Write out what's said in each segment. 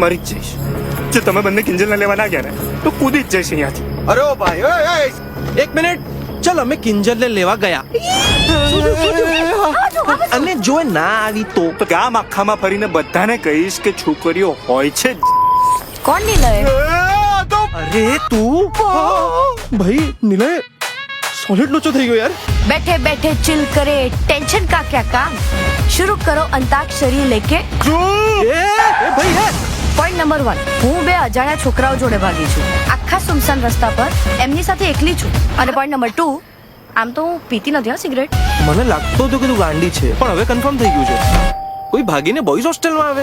મરી જ જઈશ. જો તમે બંને કિંજલને લેવા ના ગયા ને તો કૂદી જ જઈશ અહીંયાથી. અરે ઓ ભાઈ, ઓય એક મિનિટ. ચલ અમે કિંજલને લેવા ગયા અને જો એ ના આવી તો ગામ આખામાં ફરીને બધાને કહીશ કે છોકરીઓ હોય છે જ. કોણ નિલય? અરે તું ભાઈ નિલય સોલિડ લોચો થઈ ગયો યાર. बैठे बैठे चिल करे, टेंशन का क्या काम. शुरू करो अंताक्षरी लेके. એ ભાઈ હે પોઈન્ટ નંબર 1, હું બે અજાણ્યા છોકરાઓ જોડે ભાગી છું આખા સુમસાન રસ્તા પર, એમની સાથે એકલી છું. અને પોઈન્ટ નંબર 2, આમ તો હું પીતી નથી હા સિગરેટ. મને લાગતો હતો કે તું ગાંડી છે, પણ હવે કન્ફર્મ થઈ ગયું છે. કોઈ ભાગીને બોયઝ હોસ્ટેલમાં આવે.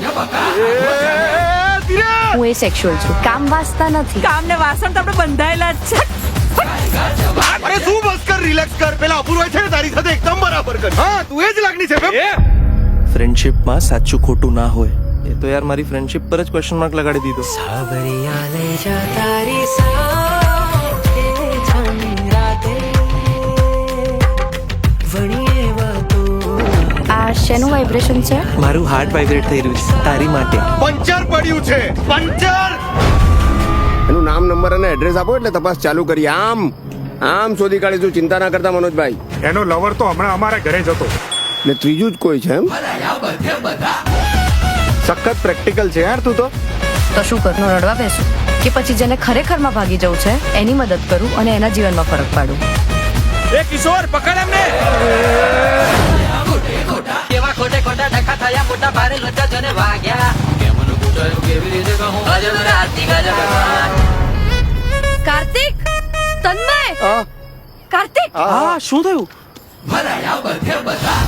હું એ સેક્સ્યુઅલ છું, કામ વાસતા નથી. કામ ને વાસણ તો આપણે બંધાયેલા જ છે. અરે તું બસ કર, રિલેક્સ કર. પેલા અપૂર્વ છે ને તારી સાથે એકદમ બરાબર કર. હા તું એ જ લાગણી છે બે. ફ્રેન્ડશિપમાં સાચું ખોટું ના હોય. એ તો યાર મારી ફ્રેન્ડશિપ પર જ ક્વેશ્ચન માર્ક લગાડી દીધો. આ શેનું વાઇબ્રેશન છે? મારું હાર્ટ વાઇબ્રેટ થઈ રહ્યું છે તારી માટે. પંચર પડ્યું છે, પંચર. એનું નામ, નંબર અને એડ્રેસ આપો એટલે તપાસ ચાલુ કરીએ. આમ શોધી કાઢીશું, ચિંતા ના કરતા મનોજભાઈ. એનો લવર તો હમણાં અમારા ઘરે જ હતો. ને ત્રીજું જ કોઈ છે એમ? સખત પ્રેક્ટિકલ છે યાર તું તો. તો શું કરું, રડવા બેસું કે પછી જેને ખરેખરમાં ભાગી જવું છે એની મદદ કરું અને એના જીવનમાં ફરક પાડું? એ કિશોર પકડ એમને. કેવા ખોટે ખોટા ટકા થયા, મોટા ભારે લોચા જને વાગ્યા. કેમનું કુટાયું કેવી રીતે કહું, ગજબ રાતી ગજબ. કાર્તિક, તન્મય, કાર્તિક. હા શું થયું? ભલાયા બધે બધા